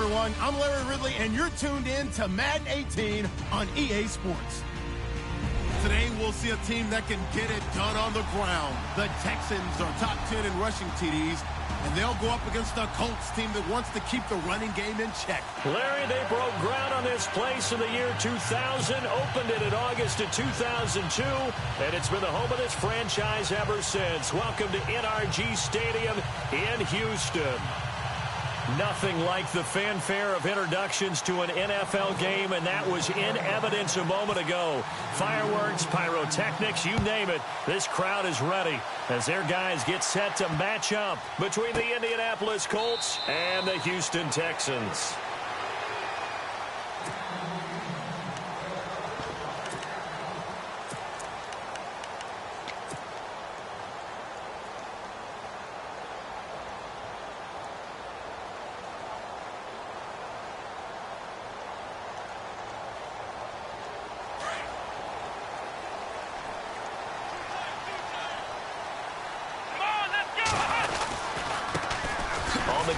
everyone. I'm Larry Ridley, and you're tuned in to Madden 18 on EA Sports. Today, we'll see a team that can get it done on the ground. The Texans are top 10 in rushing TDs, and they'll go up against the Colts team that wants to keep the running game in check. Larry, they broke ground on this place in the year 2000, opened it in August of 2002, and it's been the home of this franchise ever since. Welcome to NRG Stadium in Houston. Nothing like the fanfare of introductions to an NFL game, and that was in evidence a moment ago. Fireworks, pyrotechnics, you name it. This crowd is ready as their guys get set to match up between the Indianapolis Colts and the Houston Texans.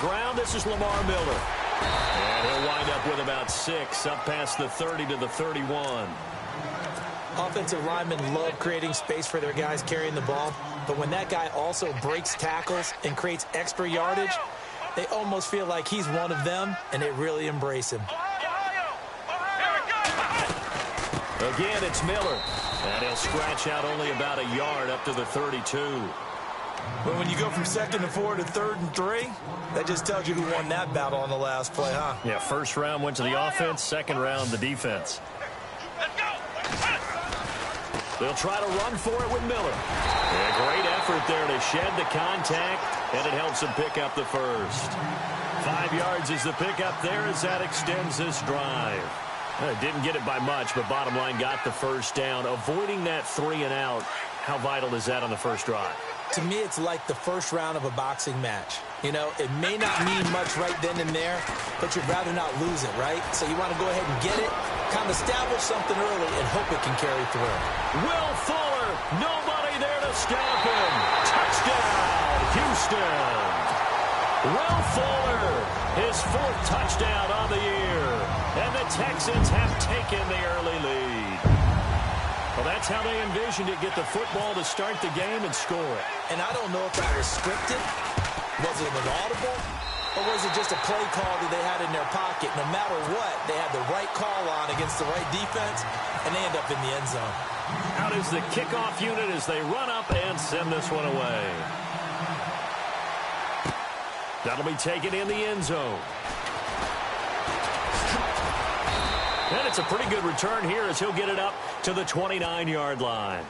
Ground, this is Lamar Miller. And he'll wind up with about 6, up past the 30 to the 31. Offensive linemen love creating space for their guys carrying the ball, but when that guy also breaks tackles and creates extra yardage, they almost feel like he's one of them, and they really embrace him. Again, it's Miller. And he'll scratch out only about a yard up to the 32. But when you go from 2nd and 4 to 3rd and 3, that just tells you who won that battle on the last play, huh? Yeah, first round went to the offense, second round the defense. They'll try to run for it with Miller. Yeah, great effort there to shed the contact, and it helps him pick up the first. 5 yards is the pickup there as that extends this drive. Didn't get it by much, but bottom line got the first down. Avoiding that 3 and out, how vital is that on the first drive? To me, it's like the first round of a boxing match. You know, it may not mean much right then and there, but you'd rather not lose it, right? So you want to go ahead and get it, kind of establish something early, and hope it can carry through. Will Fuller, nobody there to stop him. Touchdown, Houston. Will Fuller, his 4th touchdown on the year. And the Texans have taken the early lead. Well, that's how they envisioned it, get the football to start the game and score it. And I don't know if that was scripted. Was it an audible? Or was it just a play call that they had in their pocket? No matter what, they had the right call on against the right defense, and they end up in the end zone. Out is the kickoff unit as they run up and send this one away. That'll be taken in the end zone. And it's a pretty good return here as he'll get it up to the 29-yard line.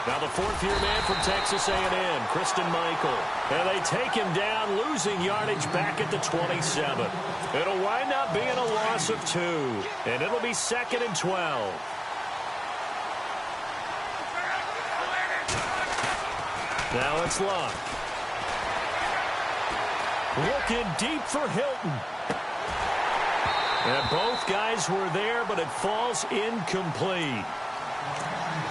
Now the 4th-year man from Texas A&M, Christian Michael. And they take him down, losing yardage back at the 27. It'll wind up being a loss of 2. And it'll be 2nd and 12. Now it's Luck. Looking deep for Hilton. And both guys were there, but it falls incomplete.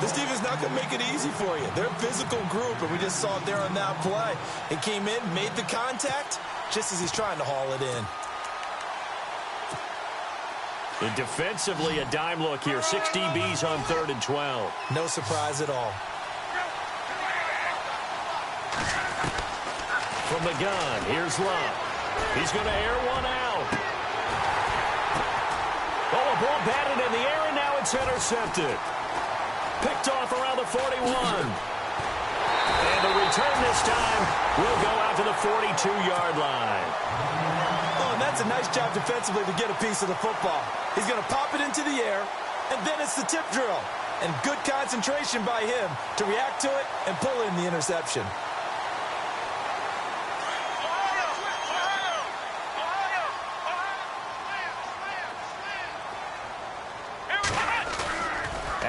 This defense not going to make it easy for you. They're a physical group, and we just saw it there on that play. It came in, made the contact, just as he's trying to haul it in. And defensively, a dime look here. 6 DBs on 3rd and 12. No surprise at all. From the gun, here's Love. He's going to air one out. Oh, a ball batted in the air, and now it's intercepted. Picked off around the 41. And the return this time will go out to the 42-yard line. Oh, and that's a nice job defensively to get a piece of the football. He's going to pop it into the air, and then it's the tip drill. And good concentration by him to react to it and pull in the interception.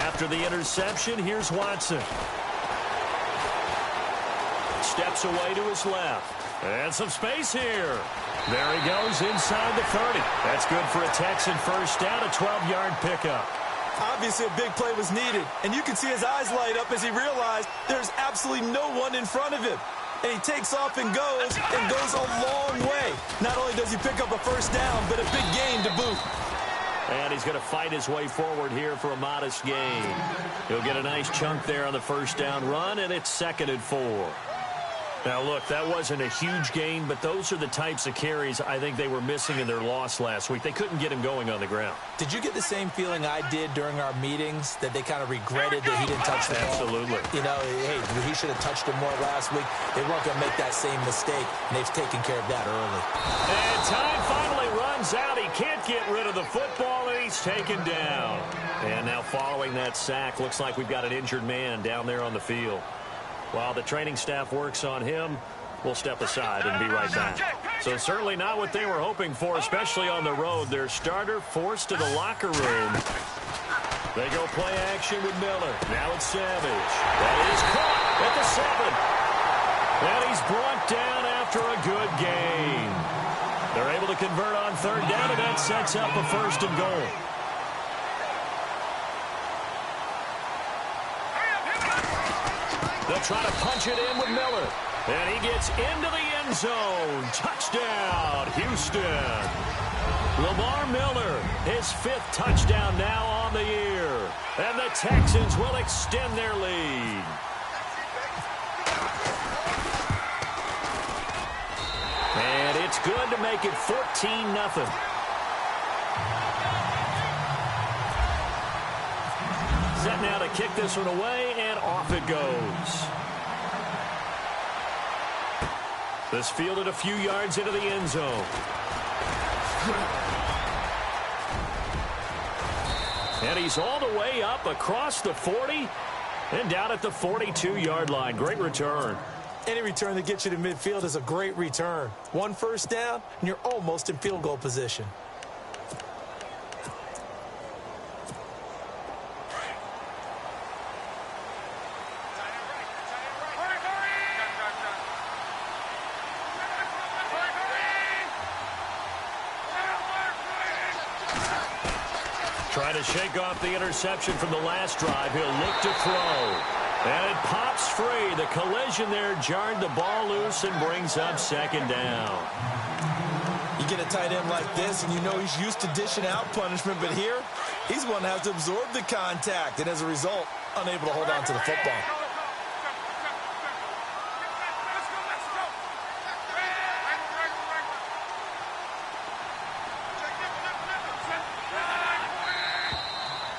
After the interception, here's Watson. Steps away to his left. And some space here. There he goes inside the 30. That's good for a Texan first down, a 12-yard pickup. Obviously, a big play was needed, and you can see his eyes light up as he realized there's absolutely no one in front of him. And he takes off and goes a long way. Not only does he pick up a first down, but a big gain to boot. And he's going to fight his way forward here for a modest gain. He'll get a nice chunk there on the first down run, and it's 2nd and 4. Now, look, that wasn't a huge gain, but those are the types of carries I think they were missing in their loss last week. They couldn't get him going on the ground. Did you get the same feeling I did during our meetings, that they kind of regretted that he didn't touch the ball? Absolutely. You know, hey, he should have touched it more last week. They weren't going to make that same mistake, and they've taken care of that early. And time finally runs out. He can't get rid of the football, and he's taken down. And now following that sack, looks like we've got an injured man down there on the field. While the training staff works on him, we'll step aside and be right back. So certainly not what they were hoping for, especially on the road. Their starter forced to the locker room. They go play action with Miller. Now it's Savage. That is caught at the 7. And he's brought down after a good game. They're able to convert on 3rd down, and that sets up a 1st and goal. They'll try to punch it in with Miller. And he gets into the end zone. Touchdown, Houston. Lamar Miller, his 5th touchdown now on the year. And the Texans will extend their lead. And it's good to make it 14-0. Set now to kick this one away, and off it goes. This fielded a few yards into the end zone. And he's all the way up across the 40 and down at the 42-yard line. Great return. Any return that gets you to midfield is a great return. 1 first down, and you're almost in field goal position. Trying to shake off the interception from the last drive. He'll look to throw. And it pops free. The collision there jarred the ball loose and brings up 2nd down. You get a tight end like this, and you know he's used to dishing out punishment, but here, he's one that has to absorb the contact, and as a result, unable to hold on to the football.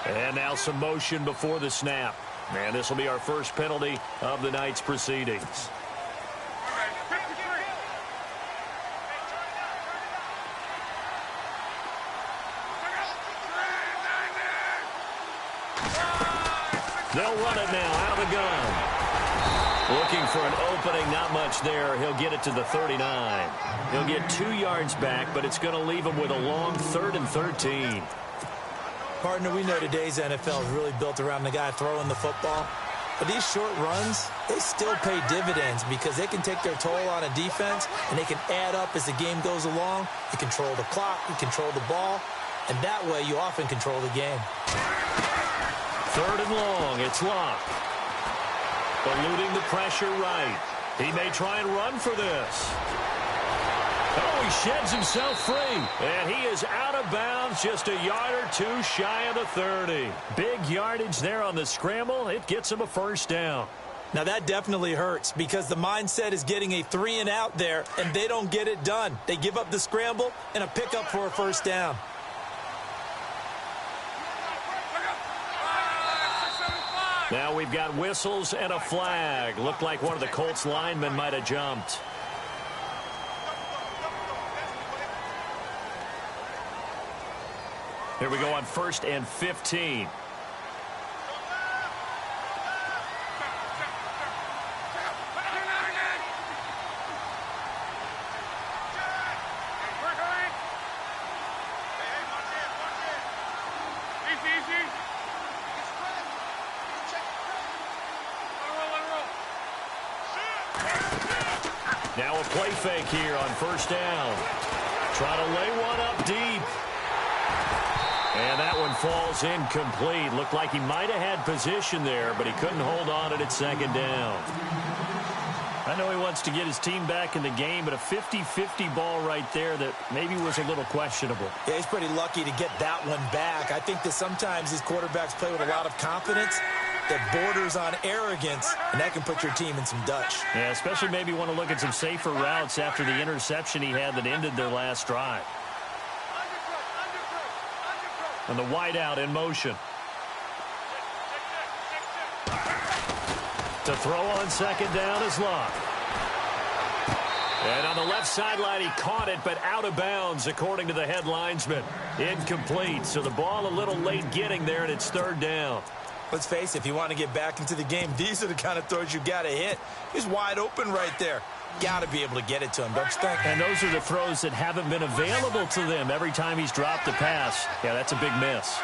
And now some motion before the snap. And this will be our first penalty of the night's proceedings. They'll run it now out of the gun. Looking for an opening, not much there. He'll get it to the 39. He'll get 2 yards back, but it's going to leave him with a long 3rd and 13. Partner, we know today's NFL is really built around the guy throwing the football. But these short runs, they still pay dividends because they can take their toll on a defense, and they can add up as the game goes along. You control the clock, you control the ball, and that way you often control the game. 3rd and long, it's Locke. Eluding the pressure right. He may try and run for this. Oh, he sheds himself free. And he is out of bounds, just a yard or 2 shy of the 30. Big yardage there on the scramble. It gets him a 1st down. Now that definitely hurts because the mindset is getting a 3 and out there, and they don't get it done. They give up the scramble and a pickup for a 1st down. Now we've got whistles and a flag. Looked like one of the Colts linemen might have jumped. Here we go on 1st and 15. Now a play fake here on first down. Trying to lay one up deep. And that one falls incomplete. Looked like he might have had position there, but he couldn't hold on at second down. I know he wants to get his team back in the game, but a 50-50 ball right there that maybe was a little questionable. Yeah, he's pretty lucky to get that one back. I think that sometimes these quarterbacks play with a lot of confidence that borders on arrogance, and that can put your team in some Dutch. Yeah, especially maybe want to look at some safer routes after the interception he had that ended their last drive. And the wideout in motion. To throw on second down is Locke. And on the left sideline, he caught it, but out of bounds, according to the head linesman. Incomplete, so the ball a little late getting there, and it's third down. Let's face it, if you want to get back into the game, these are the kind of throws you got to hit. He's wide open right there. Got to be able to get it to him, don't you think? And those are the throws that haven't been available to them every time he's dropped a pass. Yeah, that's a big miss.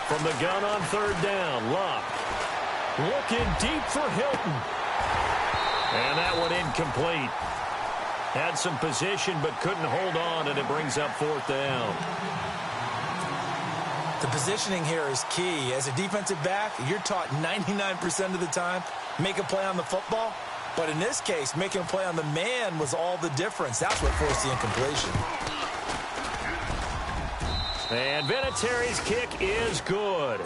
From the gun on third down, Locke. Looking deep for Hilton. And that one incomplete. Had some position but couldn't hold on, and it brings up fourth down. The positioning here is key. As a defensive back, you're taught 99% of the time, make a play on the football. But in this case, making a play on the man was all the difference. That's what forced the incompletion. And Vinatieri's kick is good.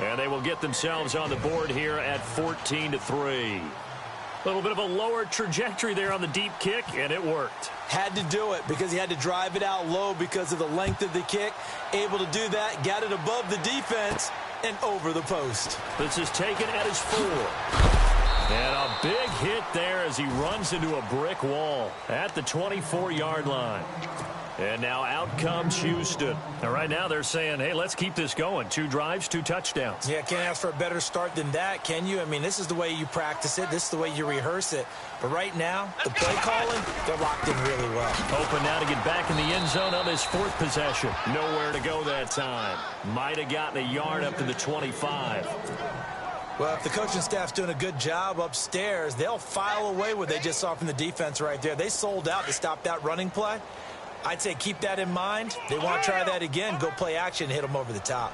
And they will get themselves on the board here at 14-3. A little bit of a lower trajectory there on the deep kick, and it worked. Had to do it because he had to drive it out low because of the length of the kick. Able to do that, got it above the defense, and over the post. This is taken at his 4. And a big hit there as he runs into a brick wall at the 24-yard line. And now out comes Houston. And right now they're saying, hey, let's keep this going. 2 drives, 2 touchdowns. Yeah, can't ask for a better start than that, can you? I mean, this is the way you practice it. This is the way you rehearse it. But right now, the play calling, they're locked in really well. Hoping now to get back in the end zone on his 4th possession. Nowhere to go that time. Might have gotten a yard up to the 25. Well, if the coaching staff's doing a good job upstairs, they'll file away what they just saw from the defense right there. They sold out to stop that running play. I'd say keep that in mind. They want to try that again. Go play action, hit them over the top.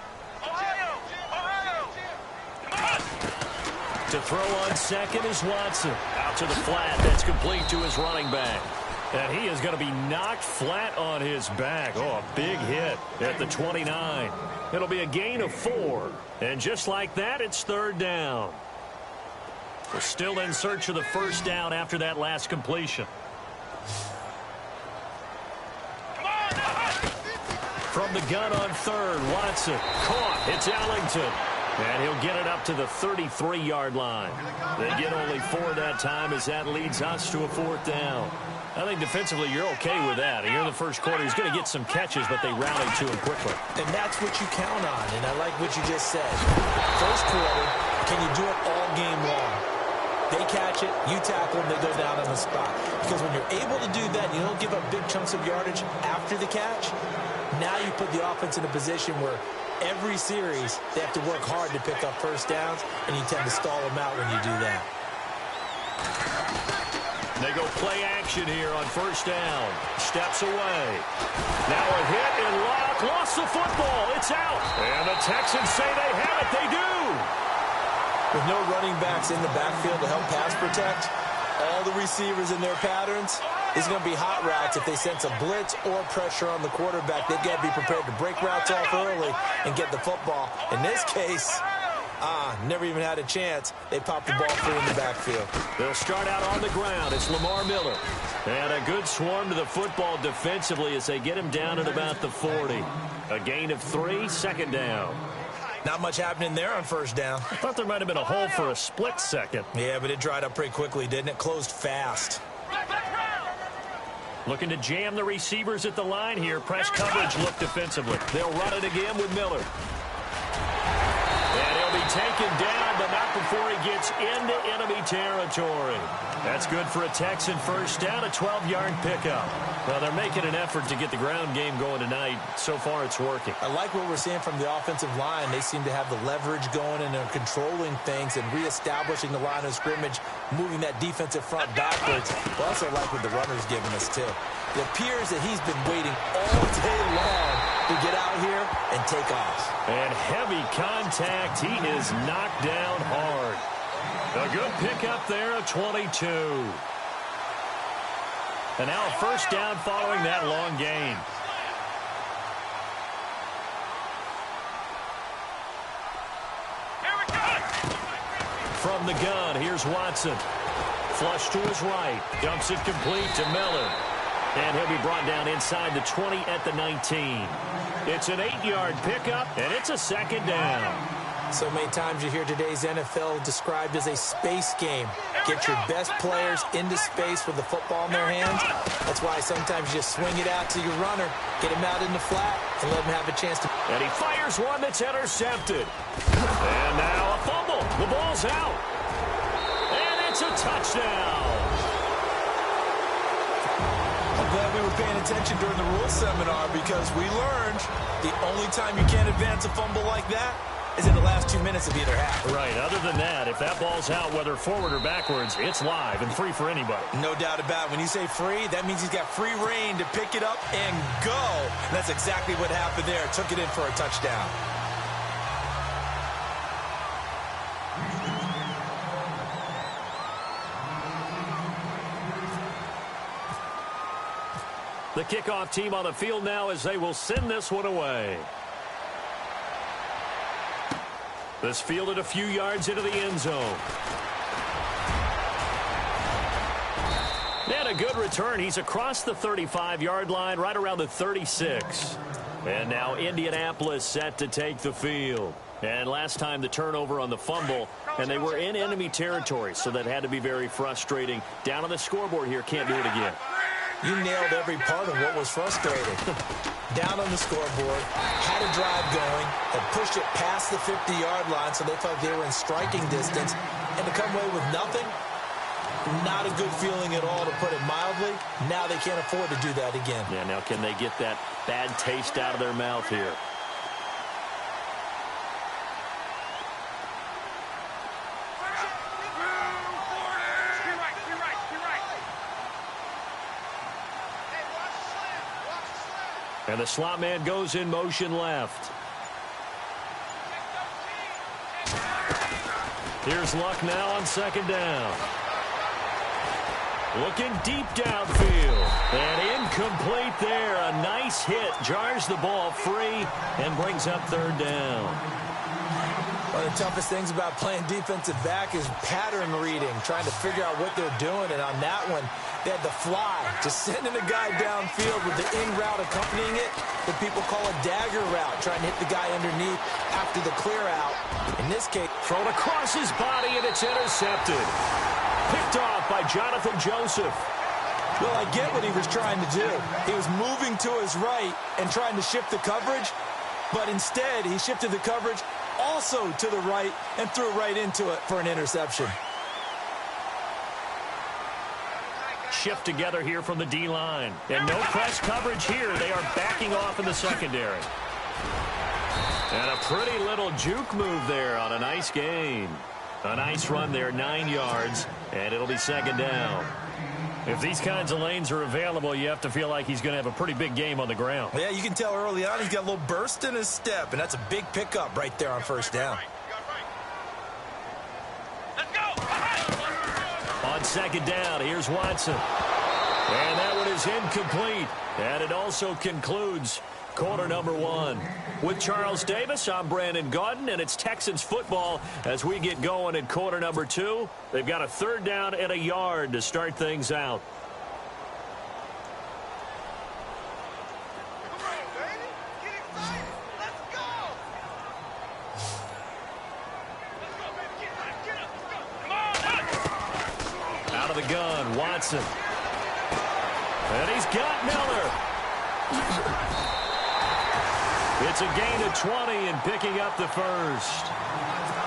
To throw on second is Watson. Out to the flat. That's complete to his running back. And he is going to be knocked flat on his back. Oh, a big hit at the 29. It'll be a gain of 4. And just like that, it's third down. We're still in search of the first down after that last completion. From the gun on third, Watson caught. It's Ellington. And he'll get it up to the 33-yard line. They get only 4 that time as that leads us to a fourth down. I think defensively you're okay with that. Here in the first quarter, he's going to get some catches, but they rally to him quickly. And that's what you count on, and I like what you just said. First quarter, can you do it all game long? They catch it, you tackle them, they go down on the spot. Because when you're able to do that, you don't give up big chunks of yardage after the catch. Now you put the offense in a position where every series they have to work hard to pick up first downs, and you tend to stall them out when you do that. They go play action here on first down. Steps away. Now a hit, and Locke lost the football. It's out. And the Texans say they have it. They do. With no running backs in the backfield to help pass protect, all the receivers in their patterns, it's going to be hot routes. If they sense a blitz or pressure on the quarterback, they've got to be prepared to break routes off early and get the football. In this case, never even had a chance. They popped the ball through in the backfield. They'll start out on the ground. It's Lamar Miller. And a good swarm to the football defensively as they get him down at about the 40. A gain of 3, second down. Not much happening there on first down. I thought there might have been a hole for a split second. Yeah, but it dried up pretty quickly, didn't it? Closed fast. Looking to jam the receivers at the line here. Press coverage look defensively. They'll run it again with Miller. And he'll be taken down, but not before he gets into enemy territory. That's good for a Texan first down, a 12-yard pickup. Well, they're making an effort to get the ground game going tonight. So far, it's working. I like what we're seeing from the offensive line. They seem to have the leverage going, and they're controlling things and reestablishing the line of scrimmage, moving that defensive front backwards. I also like what the runner's giving us, too. It appears that he's been waiting all day long to get out here and take off. And heavy contact. He is knocked down hard. A good pickup there, a 22. And now a first down following that long gain. From the gun, here's Watson. Flush to his right. Dumps it complete to Miller. And he'll be brought down inside the 20 at the 19. It's an 8-yard pickup, and it's a second down. So many times you hear today's NFL described as a space game. Get your best players into space with the football in their hands. That's why sometimes you just swing it out to your runner, get him out in the flat, and let him have a chance to... And he fires one that's intercepted. And now a fumble. The ball's out. And it's a touchdown. I'm glad we were paying attention during the rules seminar, because we learned the only time you can't advance a fumble like that is in the last 2 minutes of either half. Right. Other than that, if that ball's out, whether forward or backwards, it's live and free for anybody. No doubt about it. When you say free, that means he's got free reign to pick it up and go. And that's exactly what happened there. Took it in for a touchdown. The kickoff team on the field now as they will send this one away. This fielded a few yards into the end zone. And a good return. He's across the 35-yard line, right around the 36. And now Indianapolis set to take the field. And last time the turnover on the fumble, and they were in enemy territory, so that had to be very frustrating. Down on the scoreboard here, can't do it again. You nailed every part of what was frustrating. Down on the scoreboard, had a drive going, had pushed it past the 50-yard line, so they felt they were in striking distance, and to come away with nothing, not a good feeling at all, to put it mildly. Now they can't afford to do that again. Yeah, now can they get that bad taste out of their mouth here? And the slot man goes in motion left. Here's Luck now on second down. Looking deep downfield. And incomplete there. A nice hit. Jars the ball free and brings up third down. One of the toughest things about playing defensive back is pattern reading, trying to figure out what they're doing. And on that one, they had the fly, just sending a guy downfield with the in route accompanying it, that people call a dagger route, trying to hit the guy underneath after the clear out. In this case, thrown across his body, and it's intercepted. Picked off by Jonathan Joseph. Well, I get what he was trying to do. He was moving to his right and trying to shift the coverage, but instead he shifted the coverage also to the right and threw right into it for an interception. Shift together here from the D-line. And no press coverage here. They are backing off in the secondary. And a pretty little juke move there on a nice gain. A nice run there, 9 yards, and it'll be second down. If these kinds of lanes are available, you have to feel like he's going to have a pretty big game on the ground. Yeah, you can tell early on he's got a little burst in his step, and that's a big pickup right there on first down. On second down, here's Watson. And that one is incomplete. And it also concludes quarter number one. With Charles Davis, I'm Brandon Gaudin, and it's Texans football as we get going in quarter number two. They've got a third down and a yard to start things out. Out of the gun, Watson. And he's got Miller. It's a gain of 20 and picking up the first.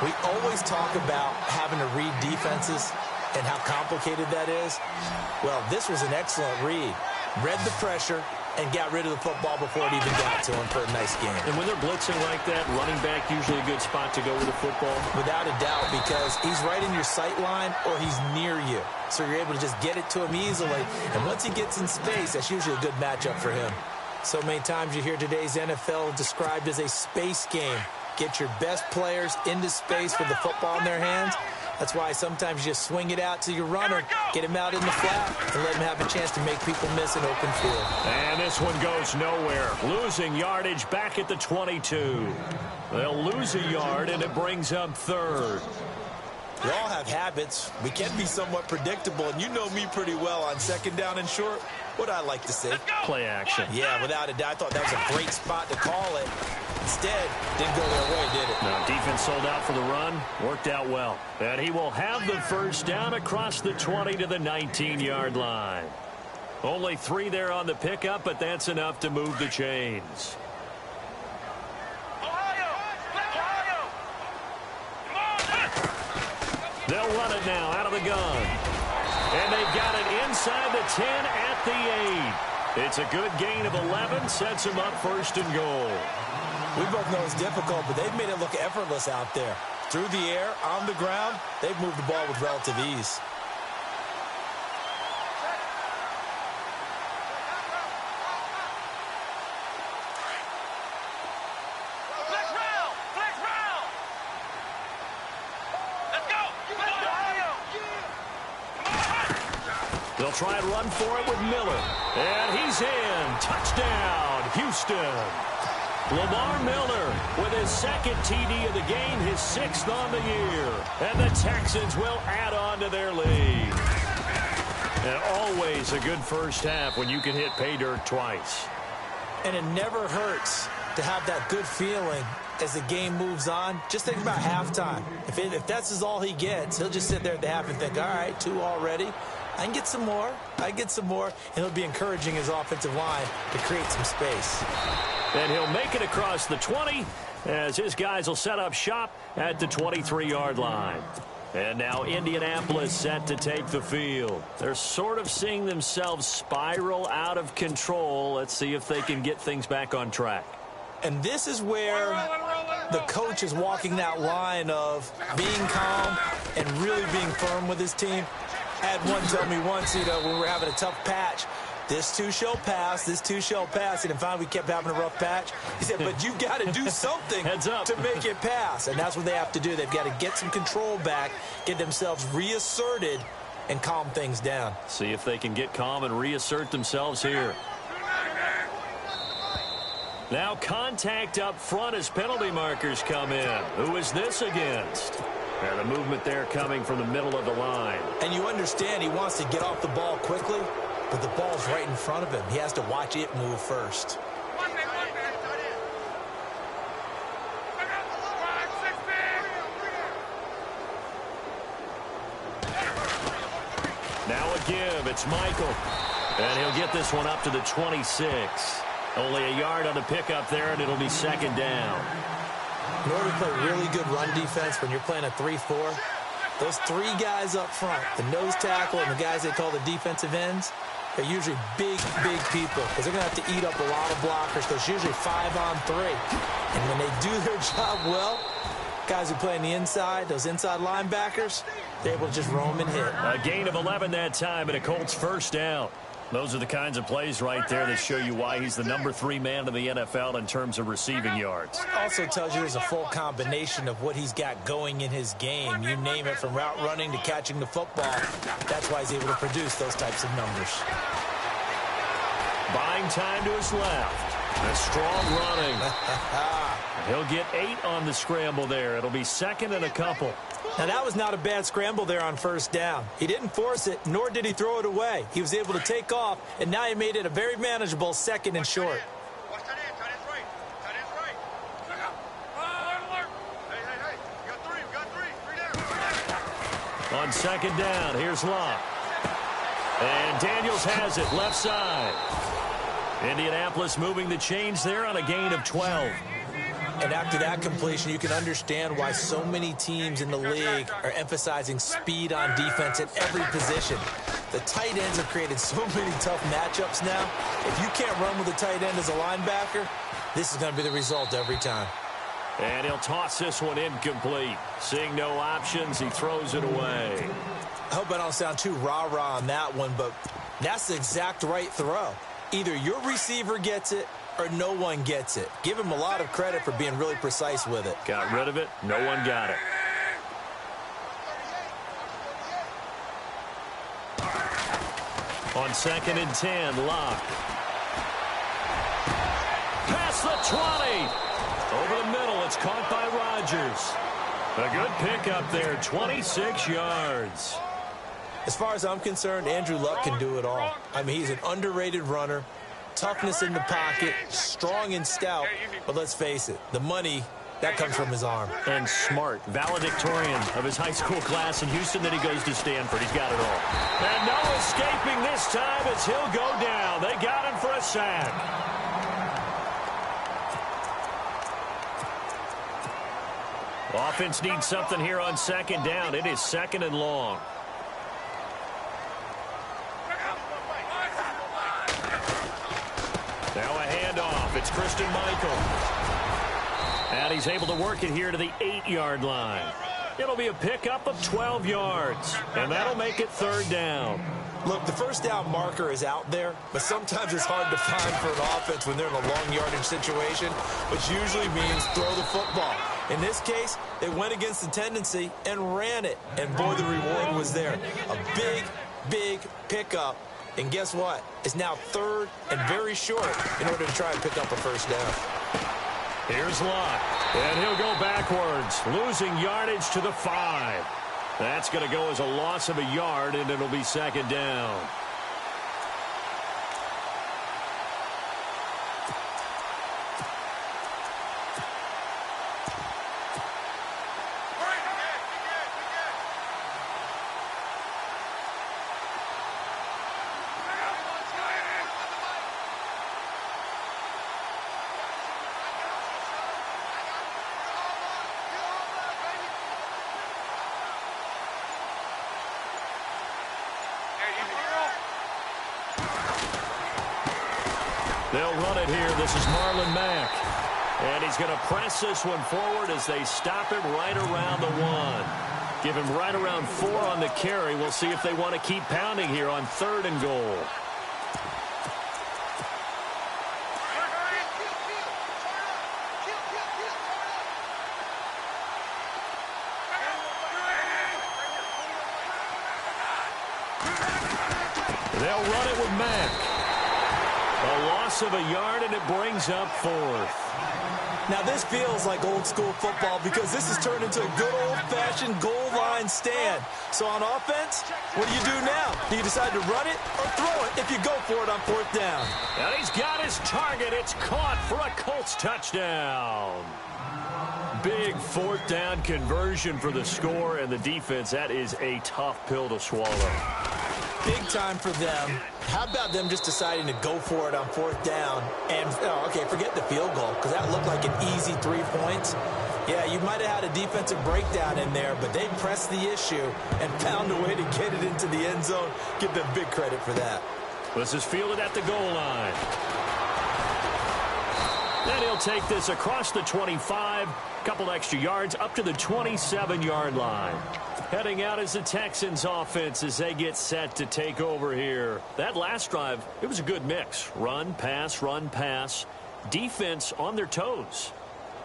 We always talk about having to read defenses and how complicated that is. Well, this was an excellent read. Read the pressure and got rid of the football before it even got to him for a nice game. And when they're blitzing like that, running back usually a good spot to go with the football? Without a doubt, because he's right in your sight line or he's near you. So you're able to just get it to him easily. And once he gets in space, that's usually a good matchup for him. So many times you hear today's NFL described as a space game. Get your best players into space with the football in their hands. That's why sometimes you just swing it out to your runner, get him out in the flat, and let him have a chance to make people miss an open field. And this one goes nowhere. Losing yardage back at the 22. They'll lose a yard, and it brings up third. We all have habits. We can be somewhat predictable, and you know me pretty well on second down and short. What I like to say? Play action. Yeah, without a doubt. I thought that was a great spot to call it. Instead, didn't go their way, did it? Now, defense sold out for the run. Worked out well. And he will have the first down across the 20 to the 19-yard line. Only 3 there on the pickup, but that's enough to move the chains. They'll run it now out of the gun. And they've got it inside the 10 at the 8. It's a good gain of 11. Sets them up first and goal. We both know it's difficult, but they've made it look effortless out there. Through the air, on the ground, they've moved the ball with relative ease. They'll try and run for it with Miller. And he's in. Touchdown, Houston. Lamar Miller with his second TD of the game, his 6th on the year. And the Texans will add on to their lead. And always a good first half when you can hit pay dirt twice. And it never hurts to have that good feeling as the game moves on. Just think about halftime. If that's all he gets, he'll just sit there at the half and think, all right, 2 already. I can get some more. And he'll be encouraging his offensive line to create some space. And he'll make it across the 20 as his guys will set up shop at the 23-yard line. And now Indianapolis set to take the field. They're sort of seeing themselves spiral out of control. Let's see if they can get things back on track. And this is where the coach is walking that line of being calm and really being firm with his team. I had one tell me once, when we were having a tough patch, this too shall pass, this too shall pass. And finally we kept having a rough patch. He said, but you've got to do something to make it pass. And that's what they have to do. They've got to get some control back, get themselves reasserted, and calm things down. See if they can get calm and reassert themselves here. Now contact up front as penalty markers come in. Who is this against? And the movement there coming from the middle of the line. And you understand he wants to get off the ball quickly, but the ball's right in front of him. He has to watch it move first. Now a give. It's Michael. And he'll get this one up to the 26. Only a yard on the pickup there, and it'll be second down. In order to play really good run defense when you're playing a 3-4, those 3 guys up front, the nose tackle and the guys they call the defensive ends, they're usually big people because they're going to have to eat up a lot of blockers. There's usually 5 on 3. And when they do their job well, guys who play on the inside, those inside linebackers, they're able to just roam and hit. A gain of 11 that time, and a Colts first down. Those are the kinds of plays right there that show you why he's the number 3 man in the NFL in terms of receiving yards. Also tells you there's a full combination of what he's got going in his game. You name it, from route running to catching the football. That's why he's able to produce those types of numbers. Buying time to his left. A strong running. He'll get 8 on the scramble there. It'll be second and a couple. Now, that was not a bad scramble there on first down. He didn't force it, nor did he throw it away. He was able to take off, and now he made it a very manageable second and short. On second down, here's Locke. And Daniels has it, left side. Indianapolis moving the chains there on a gain of 12. And after that completion, you can understand why so many teams in the league are emphasizing speed on defense at every position. The tight ends have created so many tough matchups now. If you can't run with a tight end as a linebacker, this is going to be the result every time. And he'll toss this one incomplete. Seeing no options, he throws it away. I hope I don't sound too rah-rah on that one, but that's the exact right throw. Either your receiver gets it or no one gets it. Give him a lot of credit for being really precise with it. Got rid of it. No one got it. On 2nd and 10, Locke. Past the 20. Over the middle, it's caught by Rodgers. A good pickup there, 26 yards. As far as I'm concerned, Andrew Luck can do it all. I mean, he's an underrated runner, toughness in the pocket, strong and stout. But let's face it, the money, that comes from his arm. And smart, valedictorian of his high school class in Houston. Then he goes to Stanford. He's got it all. And no escaping this time as he'll go down. They got him for a sack. Offense needs something here on 2nd down. It is 2nd and long. Now a handoff. It's Christian Michael. And he's able to work it here to the 8-yard line. It'll be a pickup of 12 yards. And that'll make it 3rd down. Look, the first down marker is out there, but sometimes it's hard to find for an offense when they're in a long yardage situation, which usually means throw the football. In this case, they went against the tendency and ran it. And, boy, the reward was there. A big, big pickup. And guess what? It's now 3rd and very short in order to try and pick up a first down. Here's Locke. And he'll go backwards, losing yardage to the 5. That's going to go as a loss of a yard, and it'll be 2nd down. They'll run it here. This is Marlon Mack. And he's going to press this one forward as they stop him right around the 1. Give him right around 4 on the carry. We'll see if they want to keep pounding here on 3rd and goal. They'll run it with Mack. A loss of a yard, and it brings up 4th. Now, this feels like old-school football because this has turned into a good old-fashioned goal line stand. So on offense, what do you do now? Do you decide to run it or throw it if you go for it on 4th down? And he's got his target. It's caught for a Colts touchdown. Big 4th down conversion for the score, and the defense, that is a tough pill to swallow. Big time for them. How about them just deciding to go for it on 4th down? And, okay, forget the field goal, because that looked like an easy 3 points. Yeah, you might have had a defensive breakdown in there, but they pressed the issue and found a way to get it into the end zone. Give them big credit for that. This is fielded at the goal line. Then he'll take this across the 25, couple extra yards up to the 27-yard line. Heading out as the Texans offense as they get set to take over here. That last drive, it was a good mix. Run, pass, defense on their toes.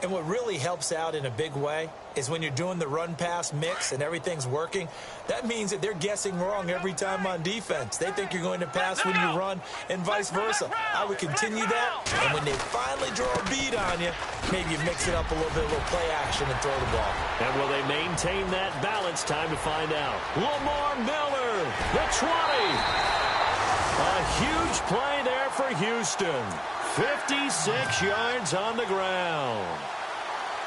And what really helps out in a big way is when you're doing the run-pass mix and everything's working, that means that they're guessing wrong every time on defense. They think you're going to pass when you run and vice versa. I would continue that, and when they finally draw a bead on you, maybe you mix it up a little bit, a little play action and throw the ball. And will they maintain that balance? Time to find out. Lamar Miller, the 20. A huge play there for Houston. 56 yards on the ground.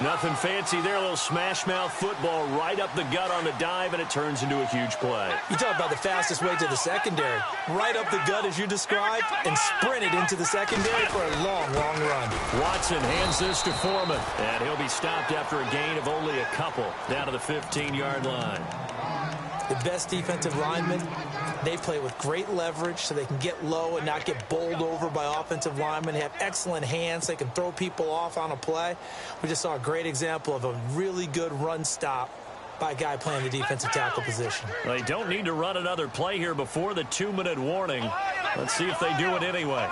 Nothing fancy there. A little smash-mouth football right up the gut on the dive, and it turns into a huge play. You talk about the fastest way to the secondary. Right up the gut, as you described, and sprinted into the secondary for a long, long run. Watson hands this to Foreman, and he'll be stopped after a gain of only a couple down to the 15-yard line. The best defensive linemen, they play with great leverage so they can get low and not get bowled over by offensive linemen. They have excellent hands. They can throw people off on a play. We just saw a great example of a really good run stop by a guy playing the defensive tackle position. They don't need to run another play here before the 2-minute warning. Let's see if they do it anyway.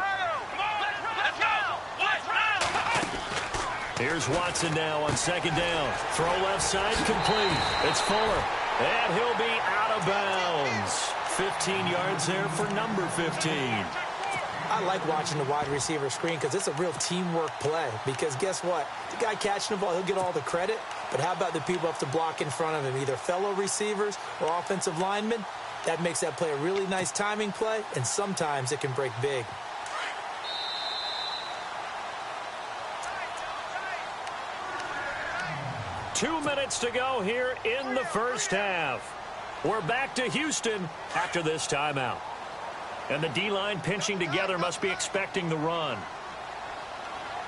Here's Watson now on second down. Throw left side complete. It's Fuller. And he'll be out of bounds. 15 yards there for number 15. I like watching the wide receiver screen because it's a real teamwork play. Because guess what? The guy catching the ball, he'll get all the credit. But how about the people who have to block in front of him, either fellow receivers or offensive linemen? That makes that play a really nice timing play, and sometimes it can break big. Two minutes to go here in the first half. We're back to Houston after this timeout. And the D-line pinching together must be expecting the run.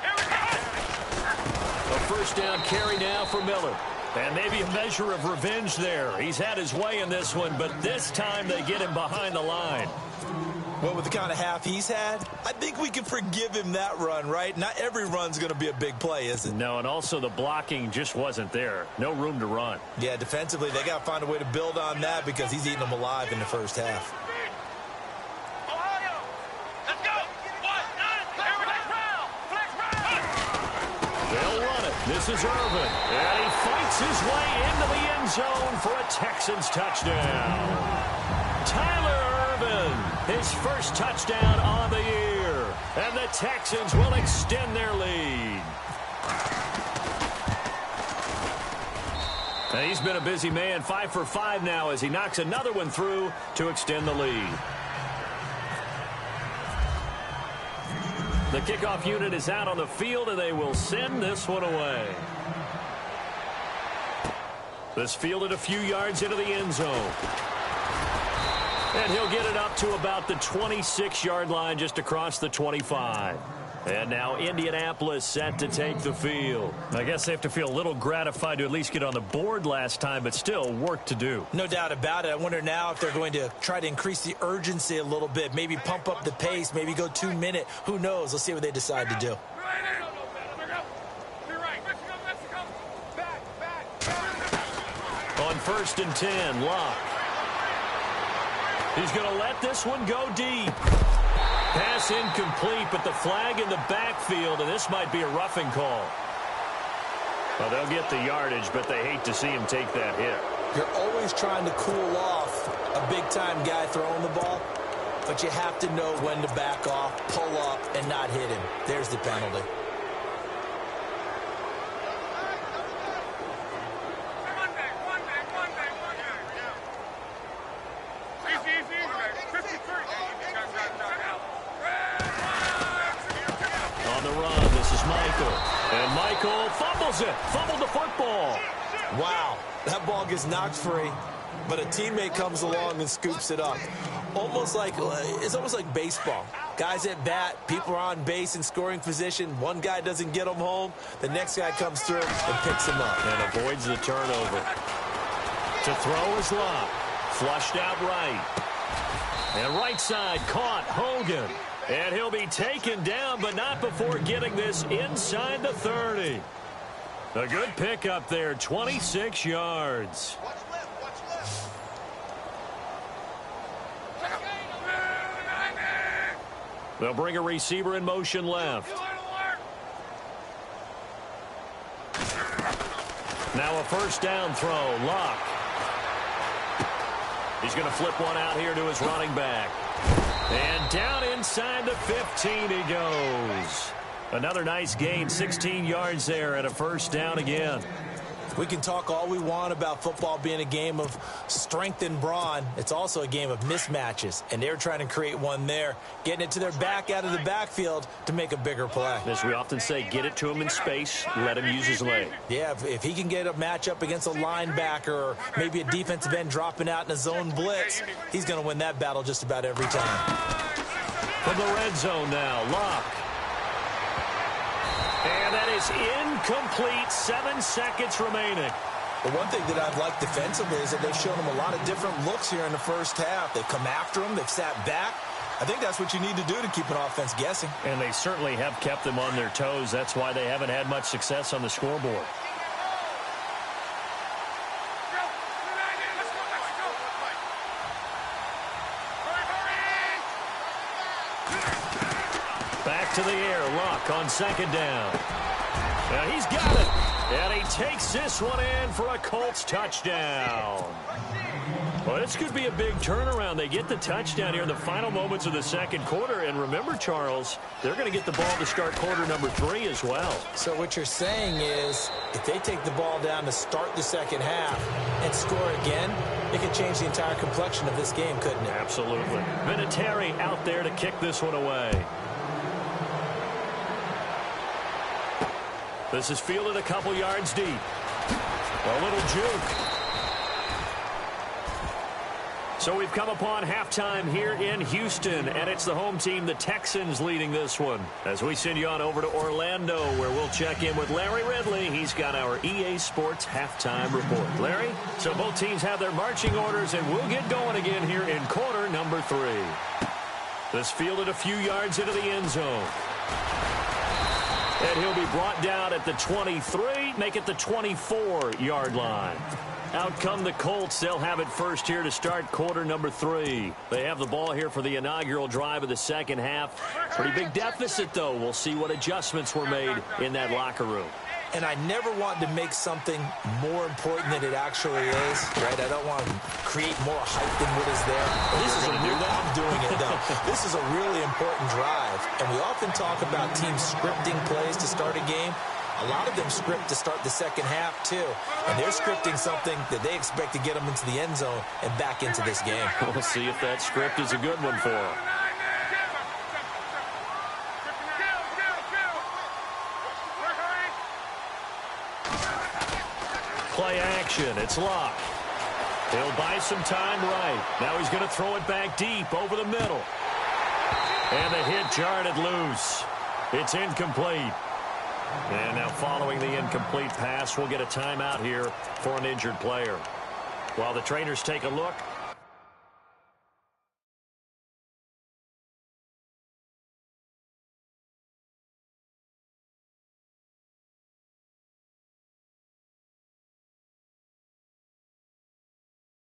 A first down carry now for Miller. And maybe a measure of revenge there. He's had his way in this one, but this time they get him behind the line. Well, with the kind of half he's had, I think we can forgive him that run, right? Not every run's going to be a big play, is it? No, and also the blocking just wasn't there. No room to run. Yeah, defensively, they got to find a way to build on that because he's eating them alive in the first half. They'll run it. This is Irvin. And he fights his way into the end zone for a Texans touchdown. Tyler Irvin, his first touchdown on the year. And the Texans will extend their lead. And he's been a busy man, 5 for 5 now as he knocks another one through to extend the lead. The kickoff unit is out on the field, and they will send this one away. This fielded a few yards into the end zone. And he'll get it up to about the 26-yard line, just across the 25. And now Indianapolis set to take the field. I guess they have to feel a little gratified to at least get on the board last time, but still work to do. No doubt about it. I wonder now if they're going to try to increase the urgency a little bit, maybe pump up the pace, maybe go 2-minute. Who knows? Let's see what they decide to do. On 1st and 10, Locke. He's going to let this one go deep. Pass incomplete, but the flag in the backfield, and this might be a roughing call. Well, they'll get the yardage, but they hate to see him take that hit. You're always trying to cool off a big-time guy throwing the ball, but you have to know when to back off, pull up, and not hit him. There's the penalty. Fumbled the football. Wow, that ball gets knocked free, but a teammate comes along and scoops it up. It's almost like baseball. Guys at bat, people are on base in scoring position. One guy doesn't get them home. The next guy comes through and picks him up. And avoids the turnover. To throw is Locke. Flushed out right. And right side caught Hogan. And he'll be taken down, but not before getting this inside the 30. A good pickup there, 26 yards. They'll bring a receiver in motion left. Now a first down throw, Locke. He's going to flip one out here to his running back. And down inside the 15 he goes. Another nice gain, 16 yards there, and a first down again. We can talk all we want about football being a game of strength and brawn. It's also a game of mismatches, and they're trying to create one there, getting it to their back out of the backfield to make a bigger play. As we often say, get it to him in space, let him use his leg. Yeah, if he can get a matchup against a linebacker or maybe a defensive end dropping out in a zone blitz, he's going to win that battle just about every time. From the red zone now, Locke. And that is incomplete. 7 seconds remaining. The one thing that I've liked defensively is that they've shown him a lot of different looks here in the first half. They've come after him. They've sat back. I think that's what you need to do to keep an offense guessing. And they certainly have kept them on their toes. That's why they haven't had much success on the scoreboard. Back to the air, Luck on second down. Now he's got it. And he takes this one in for a Colts touchdown. Well, this could be a big turnaround. They get the touchdown here in the final moments of the second quarter. And remember, Charles, they're going to get the ball to start quarter number 3 as well. So what you're saying is if they take the ball down to start the second half and score again, it could change the entire complexion of this game, couldn't it? Absolutely. Vinatieri out there to kick this one away. This is fielded a couple yards deep. A little juke. So we've come upon halftime here in Houston, and it's the home team, the Texans, leading this one. As we send you on over to Orlando, where we'll check in with Larry Ridley. He's got our EA Sports halftime report. Larry, so both teams have their marching orders, and we'll get going again here in quarter number 3. This fielded a few yards into the end zone. And he'll be brought down at the 23, make it the 24-yard line. Out come the Colts. They'll have it first here to start quarter number 3. They have the ball here for the inaugural drive of the second half. Pretty big deficit, though. We'll see what adjustments were made in that locker room. And I never want to make something more important than it actually is, right? I don't want to create more hype than what is there. This is a new one. I'm doing it, though. This is a really important drive. And we often talk about teams scripting plays to start a game. A lot of them script to start the second half, too. And they're scripting something that they expect to get them into the end zone and back into this game. We'll see if that script is a good one for them. Play action. It's Locke. He'll buy some time right. Now he's going to throw it back deep over the middle. And the hit jarred it loose. It's incomplete. And now following the incomplete pass, we'll get a timeout here for an injured player. While the trainers take a look,